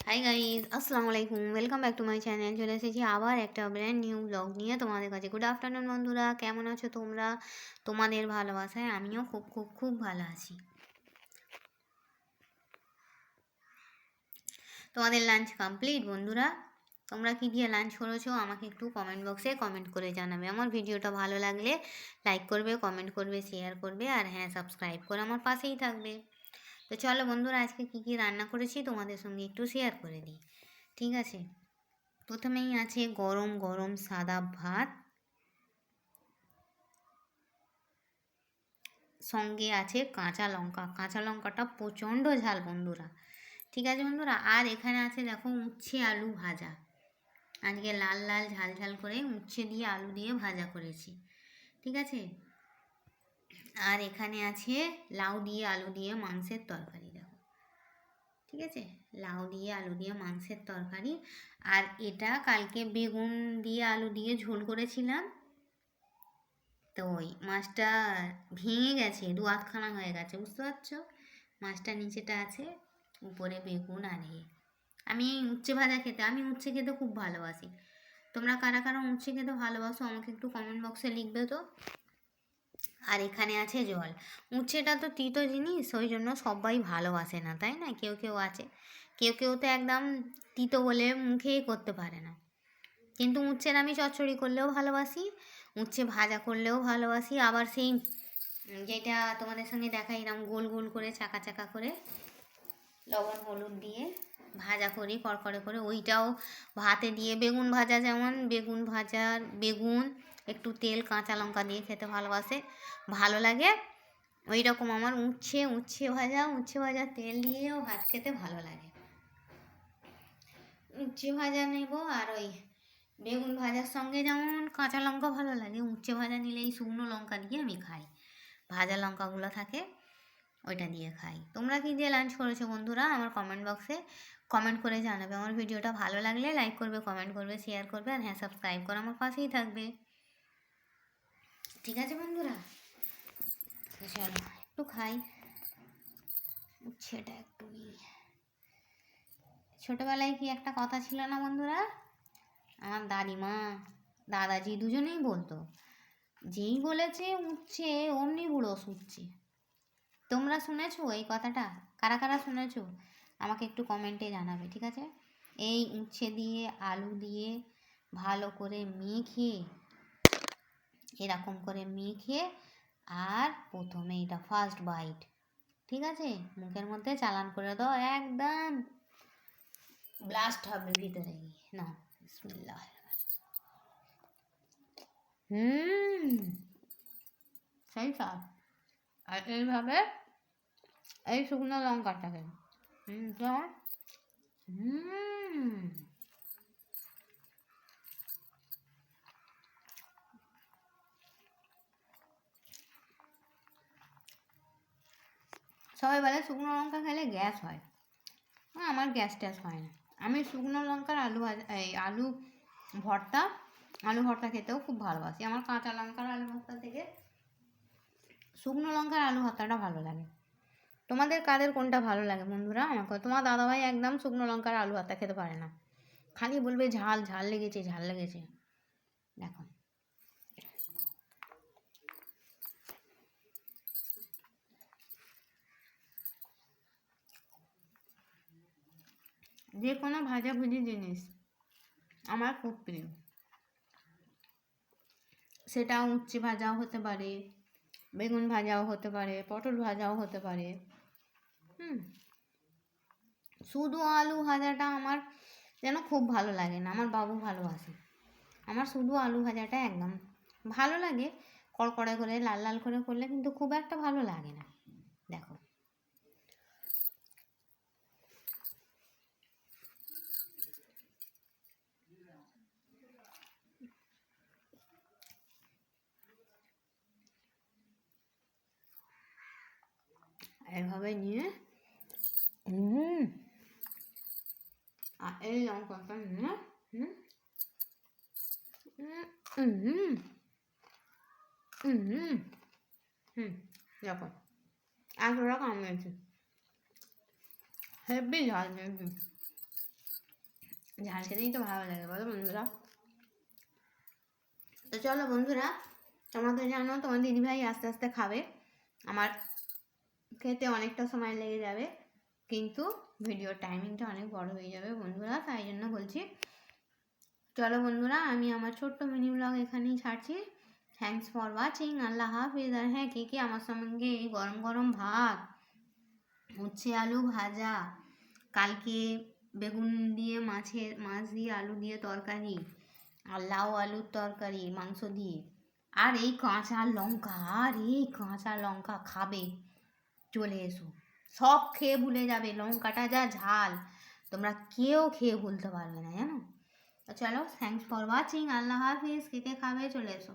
Hi guys, আসসালামু আলাইকুম। Welcome back to my channel. চলে এসেছি আবার একটা ব্র্যান্ড নিউ ব্লগ নিয়ে তোমাদের কাছে। গুড আফটারনুন বন্ধুরা, কেমন আছো তোমরা? তোমাদের ভালোবাসায় আমিও খুব খুব খুব ভালো আছি। তোমাদের লাঞ্চ কমপ্লিট বন্ধুরা? তোমরা কি দিয়ে লাঞ্চ করেছো আমাকে একটু কমেন্ট বক্সে কমেন্ট করে জানাবে। আমার ভিডিওটা ভালো লাগলে লাইক করবে, কমেন্ট করবে, শেয়ার করবে, আর হ্যাঁ, সাবস্ক্রাইব করে আমার পাশেই থাকবে। তো চলো বন্ধুরা, আজকে কী কী রান্না করেছি তোমাদের সঙ্গে একটু শেয়ার করে দিই, ঠিক আছে? প্রথমেই আছে গরম গরম সাদা ভাত, সঙ্গে আছে কাঁচা লঙ্কা। কাঁচা লঙ্কাটা প্রচণ্ড ঝাল বন্ধুরা, ঠিক আছে বন্ধুরা। আর এখানে আছে দেখো উচ্ছে আলু ভাজা। আজকে লাল লাল ঝাল ঝাল করে উচ্ছে দিয়ে আলু দিয়ে ভাজা করেছি, ঠিক আছে। আর এখানে আছে লাউ দিয়ে আলু দিয়ে মাংসের তরকারি, দেখো, ঠিক আছে। লাউ দিয়ে আলু দিয়ে মাংসের তরকারি। আর এটা কালকে বেগুন দিয়ে আলু দিয়ে ঝোল করেছিলাম, তো ওই মাছটা ভেঙে গেছে, দু আধখানা হয়ে গেছে, বুঝতে পারছো? মাছটা নিচেটা আছে, উপরে বেগুন আর আমি এই উচ্ছে ভাজা খেতে, আমি উচ্ছে খেতে খুব ভালোবাসি। তোমরা কারা কারা উচ্ছে খেতে ভালোবাসো আমাকে একটু কমেন্ট বক্সে লিখবে তো। আর এখানে আছে জল। উচ্ছেটা তো তিতো জিনিস, ওই জন্য সবাই ভালোবাসে না, তাই না? কেউ কেউ আছে, কেউ কেউ তো একদম তিতো বলে মুখেই করতে পারে না। কিন্তু উচ্ছের আমি চচ্চড়ি করলেও ভালোবাসি, উচ্ছে ভাজা করলেও ভালোবাসি, আবার সেই যেটা তোমাদের সঙ্গে দেখাইলাম গোল গোল করে চাকা চাকা করে লবণ হলুদ দিয়ে ভাজা করি কড়কড়ে করে, ওইটাও ভাতে দিয়ে। বেগুন ভাজা যেমন বেগুন ভাজার বেগুন একটু তেল কাঁচা লঙ্কা দিয়ে খেতে ভালো লাগে, ওই রকম আমার উচ্ছে ভাজা তেল দিয়েও ভাত খেতে ভালো লাগে। উচ্ছে ভাজা নেব, আর ওই বেগুন ভাজার সঙ্গে যেমন কাঁচা লঙ্কা ভালো লাগে, উচ্ছে ভাজা নিলে এই শুকনো লঙ্কা দিয়ে আমি খাই, ভাজা লঙ্কাগুলো থাকে ওইটা দিয়ে খাই। তোমরা কি দিয়ে লাঞ্চ করেছো বন্ধুরা? আমার কমেন্ট বক্সে কমেন্ট করে জানাবে। আমার ভিডিওটা ভালো লাগলে লাইক করবে, কমেন্ট করবে, শেয়ার করবে, আর হ্যাঁ, সাবস্ক্রাইব করে আমার পাশেই থাকবে, ঠিক আছে বন্ধুরা? চলো একটু খাই, উচ্ছেটা একটু নিই। ছোটোবেলায় কি একটা কথা ছিল না বন্ধুরা? আমার দাদিমা দাদাজি দুজনেই বলতো, যেই বলেছে উচ্ছে অমনি বুড়ো শুচ্ছে। তোমরা শুনেছো এই কথাটা? কারা কারা শুনেছো আমাকে একটু কমেন্টে জানাবে, ঠিক আছে। এই উচ্ছে দিয়ে আলু দিয়ে ভালো করে মেখে, এরকম করে মেখে, আর প্রথমে এটা ফার্স্ট বাইট, ঠিক আছে, মুখের মধ্যে চালান করে দাও, একদম ব্লাস্ট হবে ভিতরে গিয়ে। না, বিসমিল্লাহ। সেই স্বাদ। আর এইভাবে এই শুকনো লঙ্কাটাকে কেমন সবাই বলে শুকনো লঙ্কা খেলে গ্যাস হয়, আমার গ্যাস ট্যাস হয় না। আমি শুকনো লঙ্কার আলু ভাজা, এই ভর্তা আলু ভর্তা খেতেও খুব ভালোবাসি। আমার কাঁচা লঙ্কার আলু ভর্তা থেকে শুকনো লঙ্কার আলু ভর্তাটা ভালো লাগে। তোমাদের কাদের কোনটা ভালো লাগে বন্ধুরা আমাকে? তোমার দাদাভাই একদম শুকনো লঙ্কার আলু ভর্তা খেতে পারে না, খালি বলবে ঝাল ঝাল লেগেছে, ঝাল লেগেছে। দেখো, যে কোনো ভাজাভুজি জিনিস আমার খুব প্রিয়। সেটা উচ্ছে ভাজাও হতে পারে, বেগুন ভাজাও হতে পারে, পটল ভাজাও হতে পারে। শুধু আলু ভাজাটা আমার যেন খুব ভালো লাগে না, আমার বাবু ভালোবাসে। আমার শুধু আলু ভাজাটা একদম ভালো লাগে, কড়কড়ে করে লাল লাল করে করলে কিন্তু খুব একটা ভালো লাগে না। দেখো, এভাবে নিয়ে আর এই লঙ্কাটা নিয়ে দেখো এতটা কামিয়েছি, হেভি ঝাল, হেভি। ঝাল খেতেই তো ভালো লাগে বলো বন্ধুরা। তো চলো বন্ধুরা, তোমরা তো জানো তোমার দিদিভাই আস্তে আস্তে খাবে, আমার খেতে অনেকটা সময় লেগে যাবে, কিন্তু ভিডিওর টাইমিংটা অনেক বড় হয়ে যাবে বন্ধুরা, তাই জন্য বলছি। চলো বন্ধুরা, আমি আমার ছোট্ট মিনি ব্লগ এখানেই ছাড়ছি। থ্যাংকস ফর ওয়াচিং, আল্লাহ হাফিজ। আর হ্যাঁ, কে কে আমার সঙ্গে এই গরম গরম ভাত, উচ্ছে আলু ভাজা, কালকে বেগুন দিয়ে মাছ দিয়ে আলু দিয়ে তরকারি, আর লাউ আলুর তরকারি মাংস দিয়ে, আর এই কাঁচা লঙ্কা খাবে, চলে এসো। সব খেয়ে ভুলে যাবে, লঙ্কাটা যা ঝাল তোমরা কেউ খেয়ে ভুলতে পারবে না জানো। তো চলো, থ্যাংকস ফর ওয়াচিং, আল্লাহ হাফিজ। কে কে খাবে চলে এসো।